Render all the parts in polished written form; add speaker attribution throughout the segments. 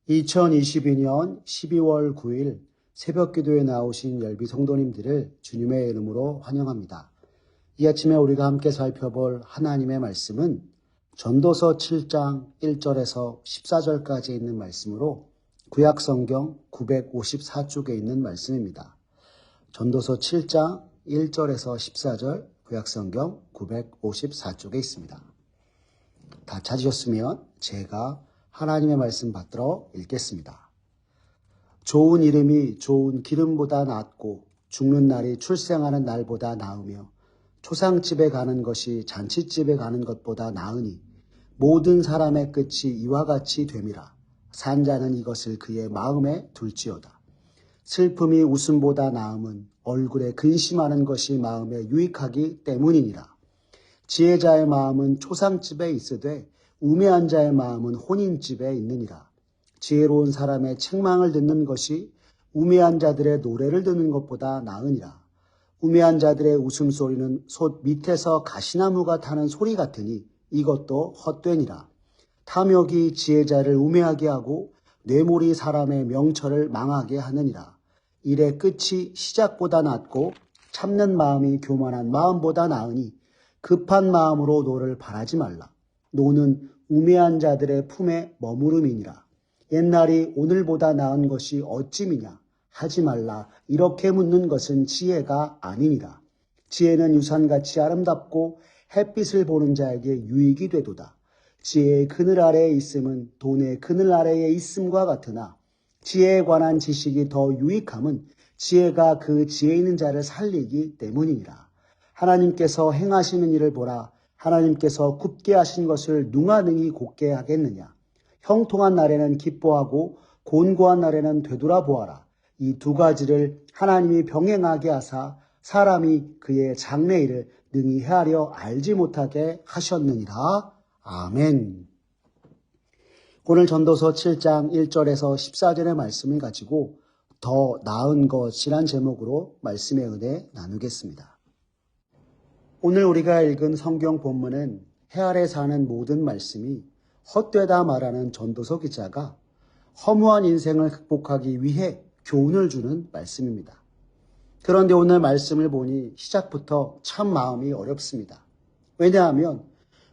Speaker 1: 2022년 12월 9일 새벽 기도에 나오신 열비 성도님들을 주님의 이름으로 환영합니다. 이 아침에 우리가 함께 살펴볼 하나님의 말씀은 전도서 7장 1절에서 14절까지 있는 말씀으로 구약성경 954쪽에 있는 말씀입니다. 전도서 7장 1절에서 14절 구약성경 954쪽에 있습니다. 다 찾으셨으면 제가 하나님의 말씀 받들어 읽겠습니다. 좋은 이름이 좋은 기름보다 낫고 죽는 날이 출생하는 날보다 나으며 초상집에 가는 것이 잔치집에 가는 것보다 나으니 모든 사람의 끝이 이와 같이 됨이라. 산자는 이것을 그의 마음에 둘지어다. 슬픔이 웃음보다 나음은 얼굴에 근심하는 것이 마음에 유익하기 때문이니라. 지혜자의 마음은 초상집에 있으되 우매한 자의 마음은 혼인집에 있느니라. 지혜로운 사람의 책망을 듣는 것이 우매한 자들의 노래를 듣는 것보다 나으니라. 우매한 자들의 웃음소리는 솥 밑에서 가시나무가 타는 소리 같으니 이것도 헛되니라. 탐욕이 지혜자를 우매하게 하고 뇌물이 사람의 명철을 망하게 하느니라. 일의 끝이 시작보다 낫고 참는 마음이 교만한 마음보다 나으니 급한 마음으로 노를 바라지 말라. 노는 우매한 자들의 품에 머무름이니라. 옛날이 오늘보다 나은 것이 어찌미냐 하지 말라. 이렇게 묻는 것은 지혜가 아니니라. 지혜는 유산같이 아름답고 햇빛을 보는 자에게 유익이 되도다. 지혜의 그늘 아래에 있음은 돈의 그늘 아래에 있음과 같으나 지혜에 관한 지식이 더 유익함은 지혜가 그 지혜 있는 자를 살리기 때문이니라. 하나님께서 행하시는 일을 보라. 하나님께서 굽게 하신 것을 누가 능히 곧게 하겠느냐. 형통한 날에는 기뻐하고 곤고한 날에는 되돌아보아라. 이 두 가지를 하나님이 병행하게 하사 사람이 그의 장래일을 능히 헤아려 알지 못하게 하셨느니라. 아멘. 오늘 전도서 7장 1절에서 14절의 말씀을 가지고 더 나은 것이란 제목으로 말씀의 은혜 나누겠습니다. 오늘 우리가 읽은 성경 본문은 해 아래 사는 모든 말씀이 헛되다 말하는 전도서 기자가 허무한 인생을 극복하기 위해 교훈을 주는 말씀입니다. 그런데 오늘 말씀을 보니 시작부터 참 마음이 어렵습니다. 왜냐하면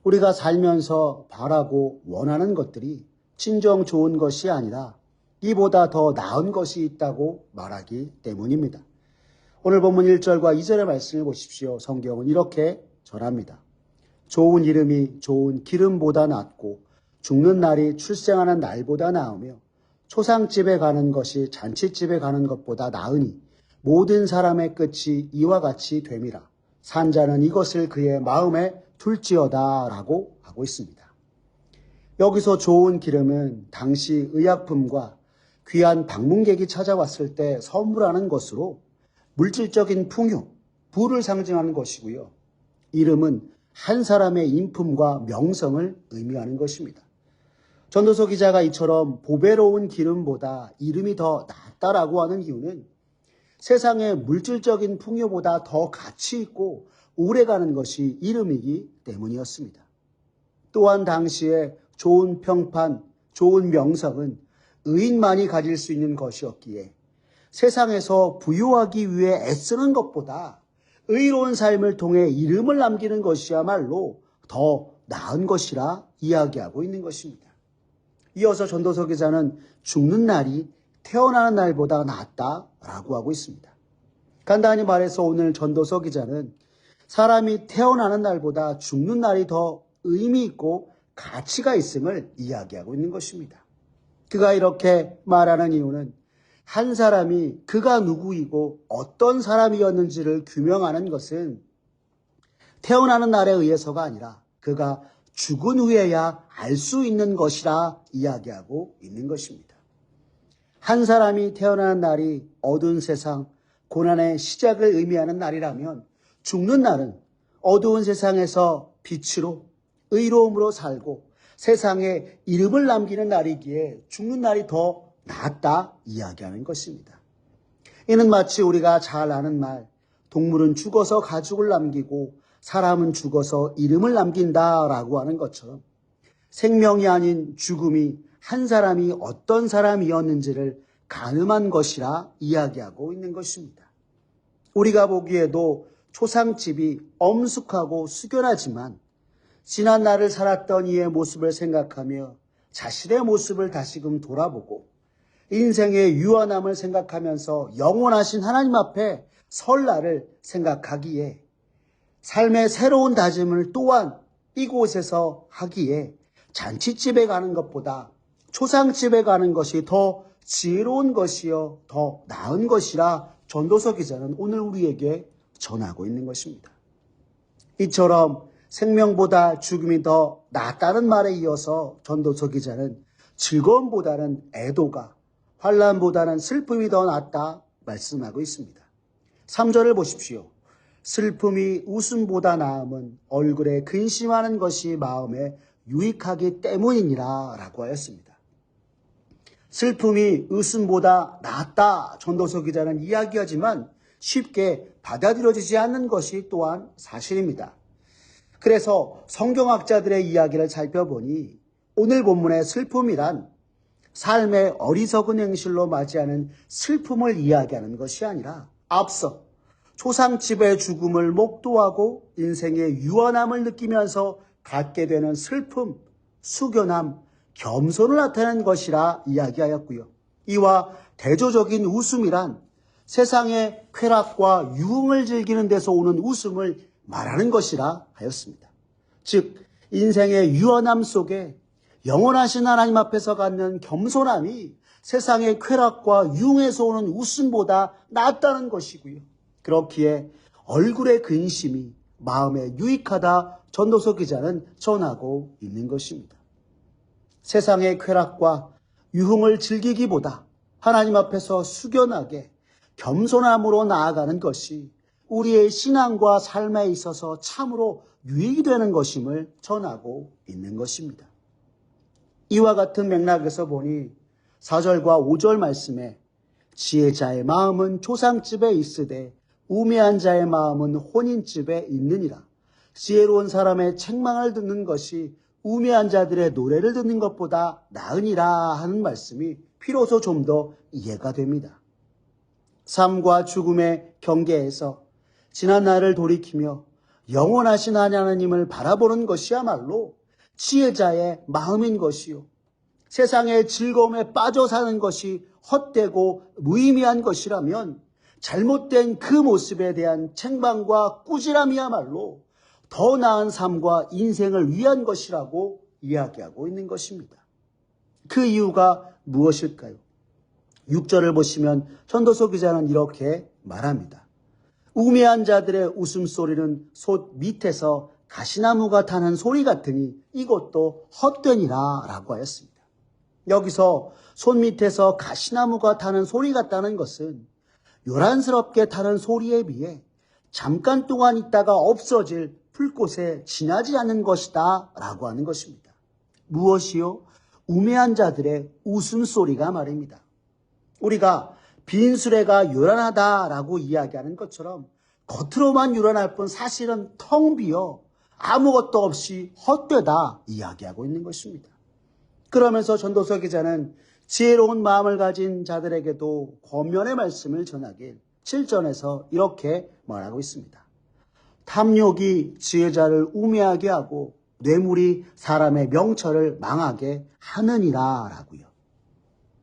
Speaker 1: 우리가 살면서 바라고 원하는 것들이 진정 좋은 것이 아니라 이보다 더 나은 것이 있다고 말하기 때문입니다. 오늘 본문 1절과 2절의 말씀을 보십시오. 성경은 이렇게 전합니다. 좋은 이름이 좋은 기름보다 낫고 죽는 날이 출생하는 날보다 나으며 초상집에 가는 것이 잔치집에 가는 것보다 나으니 모든 사람의 끝이 이와 같이 됨이라. 산자는 이것을 그의 마음에 둘지어다 라고 하고 있습니다. 여기서 좋은 기름은 당시 의약품과 귀한 방문객이 찾아왔을 때 선물하는 것으로 물질적인 풍요, 부를 상징하는 것이고요. 이름은 한 사람의 인품과 명성을 의미하는 것입니다. 전도서 기자가 이처럼 보배로운 기름보다 이름이 더 낫다라고 하는 이유는 세상의 물질적인 풍요보다 더 가치 있고 오래가는 것이 이름이기 때문이었습니다. 또한 당시에 좋은 평판, 좋은 명성은 의인만이 가질 수 있는 것이었기에 세상에서 부유하기 위해 애쓰는 것보다 의로운 삶을 통해 이름을 남기는 것이야말로 더 나은 것이라 이야기하고 있는 것입니다. 이어서 전도서 기자는 죽는 날이 태어나는 날보다 낫다라고 하고 있습니다. 간단히 말해서 오늘 전도서 기자는 사람이 태어나는 날보다 죽는 날이 더 의미 있고 가치가 있음을 이야기하고 있는 것입니다. 그가 이렇게 말하는 이유는 한 사람이 그가 누구이고 어떤 사람이었는지를 규명하는 것은 태어나는 날에 의해서가 아니라 그가 죽은 후에야 알 수 있는 것이라 이야기하고 있는 것입니다. 한 사람이 태어나는 날이 어두운 세상, 고난의 시작을 의미하는 날이라면 죽는 날은 어두운 세상에서 빛으로 의로움으로 살고 세상에 이름을 남기는 날이기에 죽는 날이 더 낫다 이야기하는 것입니다. 이는 마치 우리가 잘 아는 말, 동물은 죽어서 가죽을 남기고 사람은 죽어서 이름을 남긴다라고 하는 것처럼 생명이 아닌 죽음이 한 사람이 어떤 사람이었는지를 가늠한 것이라 이야기하고 있는 것입니다. 우리가 보기에도 초상집이 엄숙하고 숙연하지만 지난 날을 살았던 이의 모습을 생각하며 자신의 모습을 다시금 돌아보고 인생의 유한함을 생각하면서 영원하신 하나님 앞에 설날을 생각하기에 삶의 새로운 다짐을 또한 이곳에서 하기에 잔치집에 가는 것보다 초상집에 가는 것이 더 지혜로운 것이요 더 나은 것이라 전도서 기자는 오늘 우리에게 전하고 있는 것입니다. 이처럼 생명보다 죽음이 더 낫다는 말에 이어서 전도서 기자는 즐거움보다는 애도가, 환난보다는 슬픔이 더 낫다 말씀하고 있습니다. 3절을 보십시오. 슬픔이 웃음보다 나음은 얼굴에 근심하는 것이 마음에 유익하기 때문이니라 라고 하였습니다. 슬픔이 웃음보다 낫다 전도서 기자는 이야기하지만 쉽게 받아들여지지 않는 것이 또한 사실입니다. 그래서 성경학자들의 이야기를 살펴보니 오늘 본문의 슬픔이란 삶의 어리석은 행실로 맞이하는 슬픔을 이야기하는 것이 아니라 앞서 초상집의 죽음을 목도하고 인생의 유한함을 느끼면서 갖게 되는 슬픔, 숙연함, 겸손을 나타내는 것이라 이야기하였고요. 이와 대조적인 웃음이란 세상의 쾌락과 유흥을 즐기는 데서 오는 웃음을 말하는 것이라 하였습니다. 즉 인생의 유한함 속에 영원하신 하나님 앞에서 갖는 겸손함이 세상의 쾌락과 유흥에서 오는 웃음보다 낫다는 것이고요. 그렇기에 얼굴의 근심이 마음에 유익하다 전도서 기자는 전하고 있는 것입니다. 세상의 쾌락과 유흥을 즐기기보다 하나님 앞에서 숙연하게 겸손함으로 나아가는 것이 우리의 신앙과 삶에 있어서 참으로 유익이 되는 것임을 전하고 있는 것입니다. 이와 같은 맥락에서 보니 4절과 5절 말씀에 지혜자의 마음은 초상집에 있으되 우매한 자의 마음은 혼인집에 있느니라. 지혜로운 사람의 책망을 듣는 것이 우매한 자들의 노래를 듣는 것보다 나으니라 하는 말씀이 비로소 좀 더 이해가 됩니다. 삶과 죽음의 경계에서 지난 날을 돌이키며 영원하신 하나님을 바라보는 것이야말로 지혜자의 마음인 것이요. 세상의 즐거움에 빠져 사는 것이 헛되고 무의미한 것이라면 잘못된 그 모습에 대한 책망과 꾸지람이야말로 더 나은 삶과 인생을 위한 것이라고 이야기하고 있는 것입니다. 그 이유가 무엇일까요? 6절을 보시면 전도서 기자는 이렇게 말합니다. 우매한 자들의 웃음소리는 솥 밑에서 가시나무가 타는 소리 같으니 이것도 헛되니라 라고 하였습니다. 여기서 솥 밑에서 가시나무가 타는 소리 같다는 것은 요란스럽게 타는 소리에 비해 잠깐 동안 있다가 없어질 불꽃에 지나지 않는 것이다 라고 하는 것입니다. 무엇이요? 우매한 자들의 웃음소리가 말입니다. 우리가 빈수레가 요란하다라고 이야기하는 것처럼 겉으로만 요란할 뿐 사실은 텅 비어 아무것도 없이 헛되다 이야기하고 있는 것입니다. 그러면서 전도서 기자는 지혜로운 마음을 가진 자들에게도 권면의 말씀을 전하길 7절에서 이렇게 말하고 있습니다. 탐욕이 지혜자를 우매하게 하고 뇌물이 사람의 명철을 망하게 하느니라 라고요.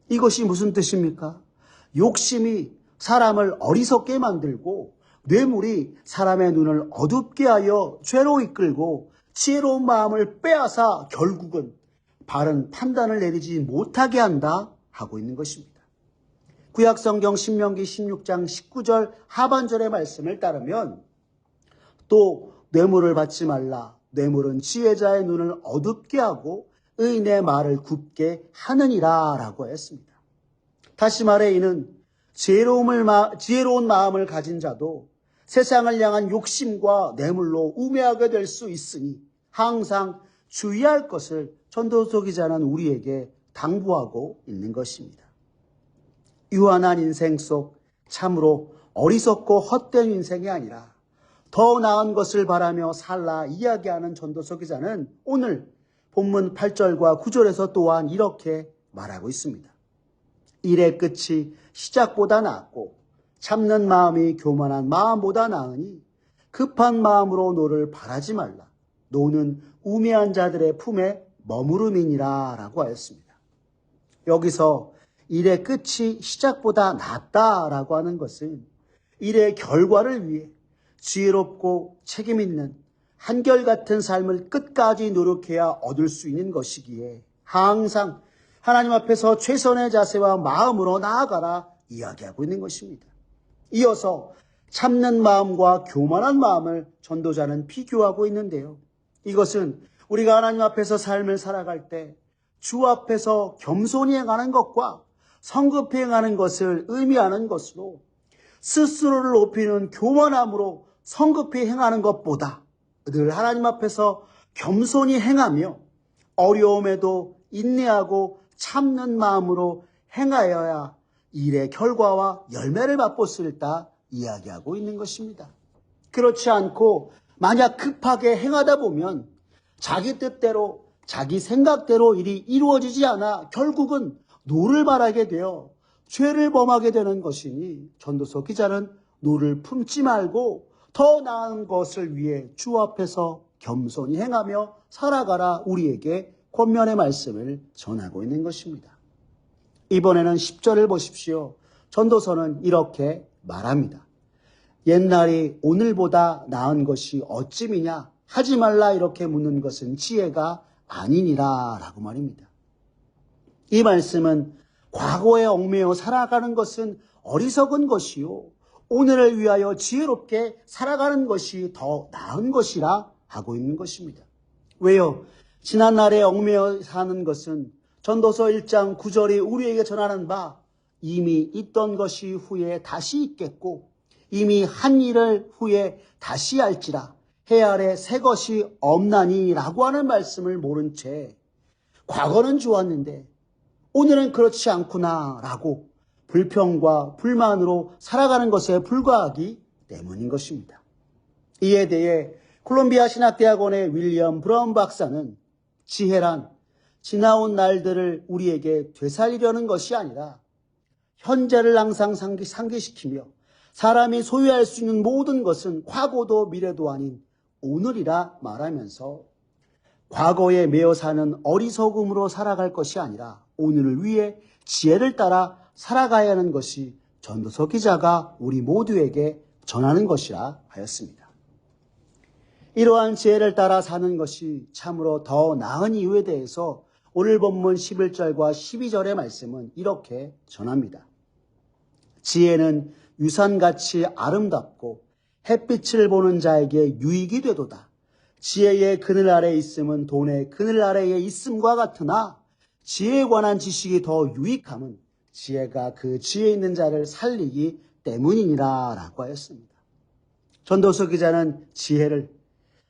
Speaker 1: 이것이 무슨 뜻입니까? 욕심이 사람을 어리석게 만들고 뇌물이 사람의 눈을 어둡게 하여 죄로 이끌고 지혜로운 마음을 빼앗아 결국은 바른 판단을 내리지 못하게 한다 하고 있는 것입니다. 구약성경 신명기 16장 19절 하반절의 말씀을 따르면 또 뇌물을 받지 말라. 뇌물은 지혜자의 눈을 어둡게 하고 의인의 말을 굽게 하느니라 라고 했습니다. 다시 말해 이는 지혜로운 마음을 가진 자도 세상을 향한 욕심과 뇌물로 우매하게 될 수 있으니 항상 주의할 것을 전도서 기자는 우리에게 당부하고 있는 것입니다. 유한한 인생 속 참으로 어리석고 헛된 인생이 아니라 더 나은 것을 바라며 살라 이야기하는 전도서 기자는 오늘 본문 8절과 9절에서 또한 이렇게 말하고 있습니다. 일의 끝이 시작보다 낫고 참는 마음이 교만한 마음보다 나으니 급한 마음으로 노를 바라지 말라. 노는 우매한 자들의 품에 머무름이니라 라고 하였습니다. 여기서 일의 끝이 시작보다 낫다라고 하는 것은 일의 결과를 위해 지혜롭고 책임있는 한결같은 삶을 끝까지 노력해야 얻을 수 있는 것이기에 항상 하나님 앞에서 최선의 자세와 마음으로 나아가라 이야기하고 있는 것입니다. 이어서 참는 마음과 교만한 마음을 전도자는 비교하고 있는데요. 이것은 우리가 하나님 앞에서 삶을 살아갈 때 주 앞에서 겸손히 행하는 것과 성급히 행하는 것을 의미하는 것으로 스스로를 높이는 교만함으로 성급히 행하는 것보다 늘 하나님 앞에서 겸손히 행하며 어려움에도 인내하고 참는 마음으로 행하여야 일의 결과와 열매를 맛볼 수 있다 이야기하고 있는 것입니다. 그렇지 않고 만약 급하게 행하다 보면 자기 뜻대로 자기 생각대로 일이 이루어지지 않아 결국은 노를 바라게 되어 죄를 범하게 되는 것이니 전도서 기자는 노를 품지 말고 더 나은 것을 위해 주 앞에서 겸손히 행하며 살아가라 우리에게 권면의 말씀을 전하고 있는 것입니다. 이번에는 10절을 보십시오. 전도서는 이렇게 말합니다. 옛날이 오늘보다 나은 것이 어찌미냐 하지 말라 이렇게 묻는 것은 지혜가 아니니라 라고 말입니다. 이 말씀은 과거에 얽매여 살아가는 것은 어리석은 것이요 오늘을 위하여 지혜롭게 살아가는 것이 더 나은 것이라 하고 있는 것입니다. 왜요? 지난날에 얽매여 사는 것은 전도서 1장 9절이 우리에게 전하는 바 이미 있던 것이 후에 다시 있겠고 이미 한 일을 후에 다시 할지라 해 아래 새 것이 없나니 라고 하는 말씀을 모른 채 과거는 좋았는데 오늘은 그렇지 않구나 라고 불평과 불만으로 살아가는 것에 불과하기 때문인 것입니다. 이에 대해 콜롬비아 신학대학원의 윌리엄 브라운 박사는 지혜란 지나온 날들을 우리에게 되살리려는 것이 아니라 현재를 항상 상기시키며 사람이 소유할 수 있는 모든 것은 과거도 미래도 아닌 오늘이라 말하면서 과거에 매여 사는 어리석음으로 살아갈 것이 아니라 오늘을 위해 지혜를 따라 살아가야 하는 것이 전도서 기자가 우리 모두에게 전하는 것이라 하였습니다. 이러한 지혜를 따라 사는 것이 참으로 더 나은 이유에 대해서 오늘 본문 11절과 12절의 말씀은 이렇게 전합니다. 지혜는 유산같이 아름답고 햇빛을 보는 자에게 유익이 되도다. 지혜의 그늘 아래에 있음은 돈의 그늘 아래에 있음과 같으나 지혜에 관한 지식이 더 유익함은 지혜가 그 지혜 있는 자를 살리기 때문이니라 라고 하였습니다. 전도서 기자는 지혜를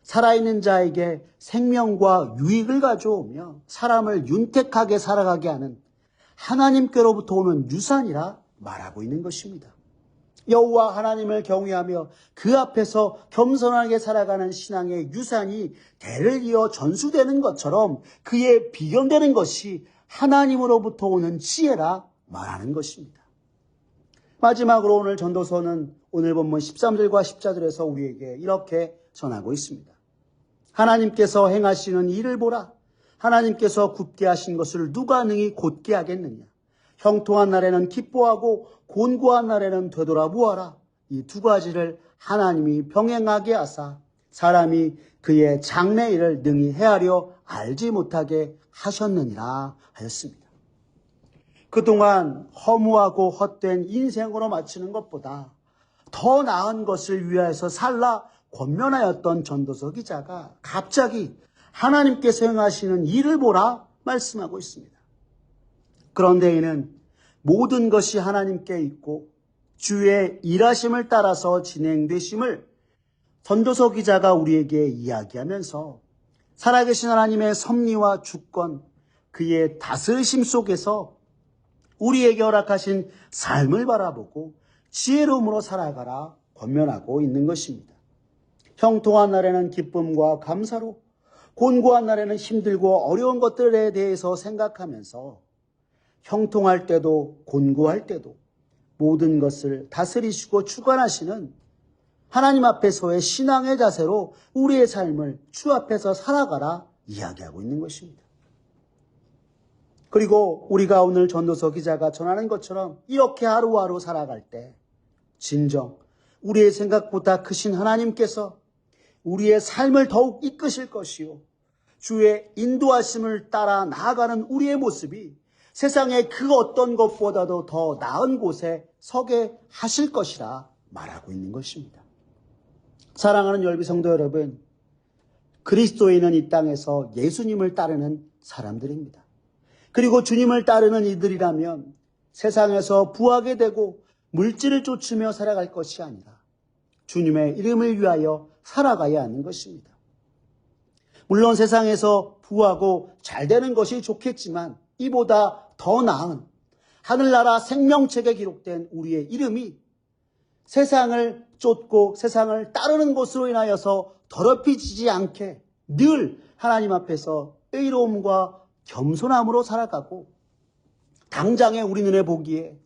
Speaker 1: 살아있는 자에게 생명과 유익을 가져오며 사람을 윤택하게 살아가게 하는 하나님께로부터 오는 유산이라 말하고 있는 것입니다. 여호와 하나님을 경외하며 그 앞에서 겸손하게 살아가는 신앙의 유산이 대를 이어 전수되는 것처럼 그에 비견되는 것이 하나님으로부터 오는 지혜라 말하는 것입니다. 마지막으로 오늘 전도서는 오늘 본문 13절과 14절에서 우리에게 이렇게 전하고 있습니다. 하나님께서 행하시는 일을 보라. 하나님께서 굽게 하신 것을 누가 능히 곧게 하겠느냐. 형통한 날에는 기뻐하고 곤고한 날에는 되돌아보아라. 이 두 가지를 하나님이 병행하게 하사 사람이 그의 장래일을 능히 헤아려 알지 못하게 하셨느니라 하였습니다. 그동안 허무하고 헛된 인생으로 마치는 것보다 더 나은 것을 위하여서 살라 권면하였던 전도서 기자가 갑자기 하나님께서 행하시는 일을 보라 말씀하고 있습니다. 그런데 이는 모든 것이 하나님께 있고 주의 일하심을 따라서 진행되심을 전도서 기자가 우리에게 이야기하면서 살아계신 하나님의 섭리와 주권, 그의 다스리심 속에서 우리에게 허락하신 삶을 바라보고 지혜로움으로 살아가라 권면하고 있는 것입니다. 형통한 날에는 기쁨과 감사로, 곤고한 날에는 힘들고 어려운 것들에 대해서 생각하면서 형통할 때도 곤고할 때도 모든 것을 다스리시고 주관하시는 하나님 앞에서의 신앙의 자세로 우리의 삶을 주 앞에서 살아가라 이야기하고 있는 것입니다. 그리고 우리가 오늘 전도서 기자가 전하는 것처럼 이렇게 하루하루 살아갈 때 진정 우리의 생각보다 크신 하나님께서 우리의 삶을 더욱 이끄실 것이요 주의 인도하심을 따라 나아가는 우리의 모습이 세상의 그 어떤 것보다도 더 나은 곳에 서게 하실 것이라 말하고 있는 것입니다. 사랑하는 열비 성도 여러분, 그리스도인은 이 땅에서 예수님을 따르는 사람들입니다. 그리고 주님을 따르는 이들이라면 세상에서 부하게 되고 물질을 쫓으며 살아갈 것이 아니라 주님의 이름을 위하여 살아가야 하는 것입니다. 물론 세상에서 부하고 잘 되는 것이 좋겠지만 이보다 더 나은 하늘나라 생명책에 기록된 우리의 이름이 세상을 쫓고 세상을 따르는 것으로 인하여서 더럽혀지지 않게 늘 하나님 앞에서 의로움과 겸손함으로 살아가고 당장에 우리 눈에 보기에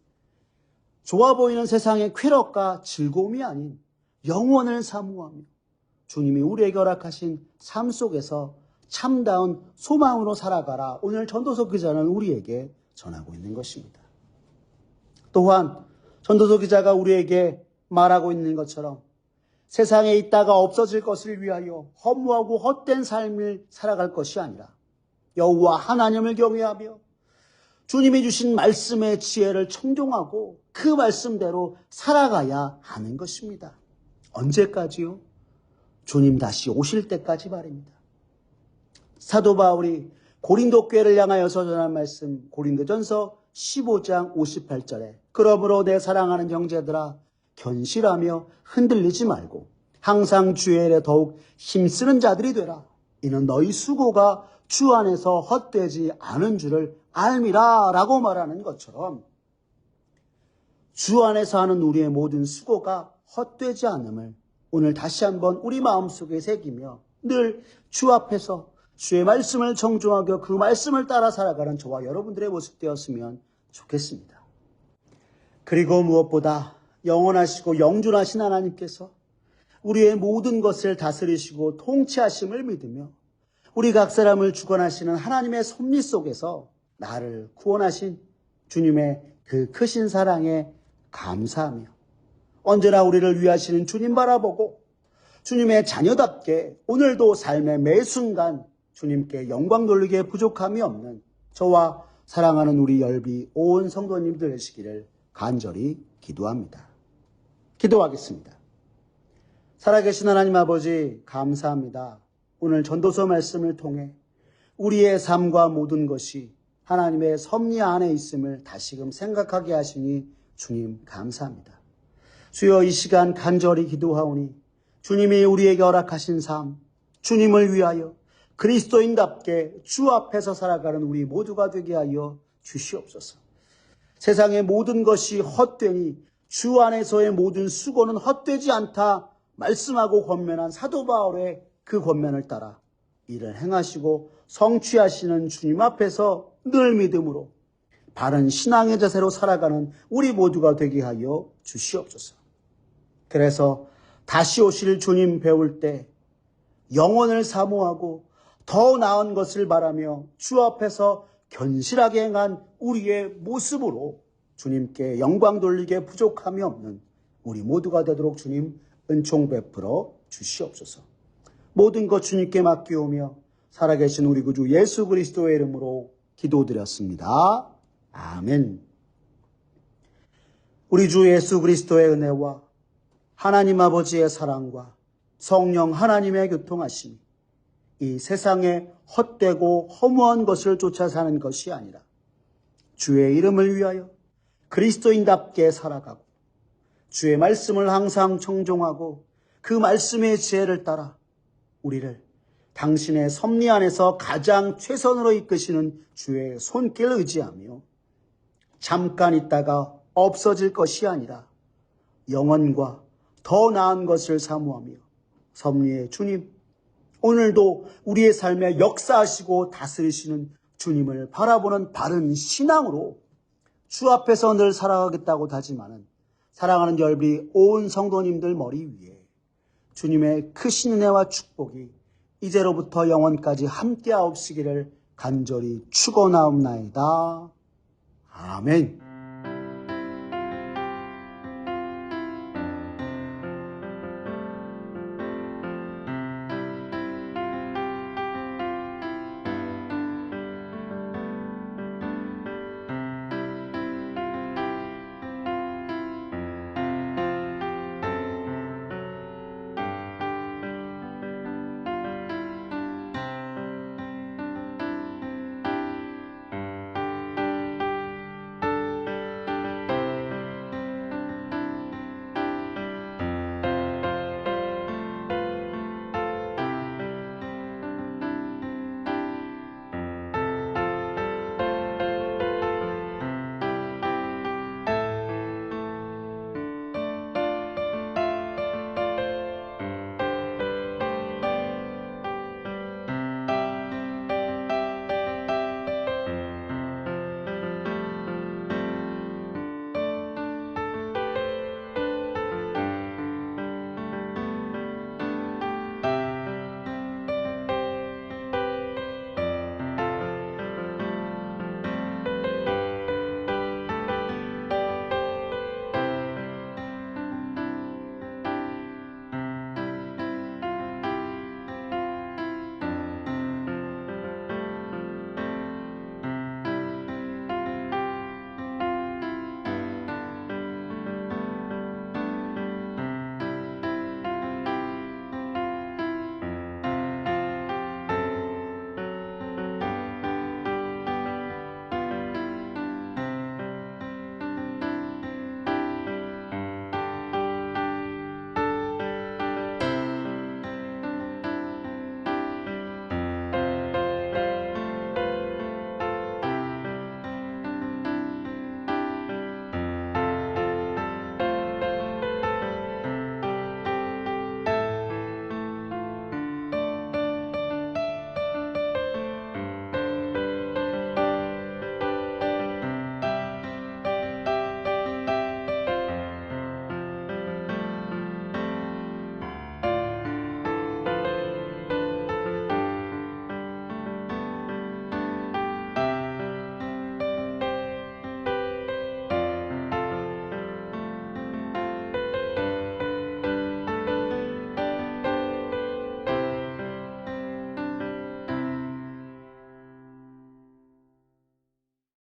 Speaker 1: 좋아 보이는 세상의 쾌락과 즐거움이 아닌 영원을 사모하며 주님이 우리에게 허락하신 삶 속에서 참다운 소망으로 살아가라. 오늘 전도서 기자는 우리에게 전하고 있는 것입니다. 또한 전도서 기자가 우리에게 말하고 있는 것처럼 세상에 있다가 없어질 것을 위하여 허무하고 헛된 삶을 살아갈 것이 아니라 여호와 하나님을 경외하며 주님이 주신 말씀의 지혜를 청종하고 그 말씀대로 살아가야 하는 것입니다. 언제까지요? 주님 다시 오실 때까지 말입니다. 사도 바울이 고린도 교회를 향하여서 전한 말씀 고린도전서 15장 58절에 그러므로 내 사랑하는 형제들아 견실하며 흔들리지 말고 항상 주의 일에 더욱 힘쓰는 자들이 되라. 이는 너희 수고가 주 안에서 헛되지 않은 줄을 알미라 라고 말하는 것처럼 주 안에서 하는 우리의 모든 수고가 헛되지 않음을 오늘 다시 한번 우리 마음속에 새기며 늘 주 앞에서 주의 말씀을 정중하게 그 말씀을 따라 살아가는 저와 여러분들의 모습 되었으면 좋겠습니다. 그리고 무엇보다 영원하시고 영존하신 하나님께서 우리의 모든 것을 다스리시고 통치하심을 믿으며 우리 각 사람을 주관하시는 하나님의 섭리 속에서 나를 구원하신 주님의 그 크신 사랑에 감사하며 언제나 우리를 위하시는 주님 바라보고 주님의 자녀답게 오늘도 삶의 매 순간 주님께 영광 돌리기에 부족함이 없는 저와 사랑하는 우리 열비 온 성도님들 되시기를 간절히 기도합니다. 기도하겠습니다. 살아계신 하나님 아버지 감사합니다. 오늘 전도서 말씀을 통해 우리의 삶과 모든 것이 하나님의 섭리 안에 있음을 다시금 생각하게 하시니 주님 감사합니다. 주여 이 시간 간절히 기도하오니 주님이 우리에게 허락하신 삶, 주님을 위하여 그리스도인답게 주 앞에서 살아가는 우리 모두가 되게 하여 주시옵소서. 세상의 모든 것이 헛되니 주 안에서의 모든 수고는 헛되지 않다 말씀하고 권면한 사도 바울의 그 권면을 따라 이를 행하시고 성취하시는 주님 앞에서 늘 믿음으로 바른 신앙의 자세로 살아가는 우리 모두가 되게 하여 주시옵소서. 그래서 다시 오실 주님 배울 때 영원을 사모하고 더 나은 것을 바라며 주 앞에서 견실하게 행한 우리의 모습으로 주님께 영광 돌리게 부족함이 없는 우리 모두가 되도록 주님 은총 베풀어 주시옵소서. 모든 것 주님께 맡기오며 살아계신 우리 구주 예수 그리스도의 이름으로 기도드렸습니다. 아멘. 우리 주 예수 그리스도의 은혜와 하나님 아버지의 사랑과 성령 하나님의 교통하심이 이 세상에 헛되고 허무한 것을 쫓아 사는 것이 아니라 주의 이름을 위하여 그리스도인답게 살아가고 주의 말씀을 항상 청종하고 그 말씀의 지혜를 따라 우리를 당신의 섭리 안에서 가장 최선으로 이끄시는 주의 손길을 의지하며 잠깐 있다가 없어질 것이 아니라 영원과 더 나은 것을 사모하며 섭리의 주님 오늘도 우리의 삶에 역사하시고 다스리시는 주님을 바라보는 바른 신앙으로 주 앞에서 늘 살아가겠다고 다짐하는 사랑하는 열비 온 성도님들 머리 위에 주님의 크신 은혜와 축복이 이제로부터 영원까지 함께하옵시기를 간절히 축원하옵나이다. 아멘.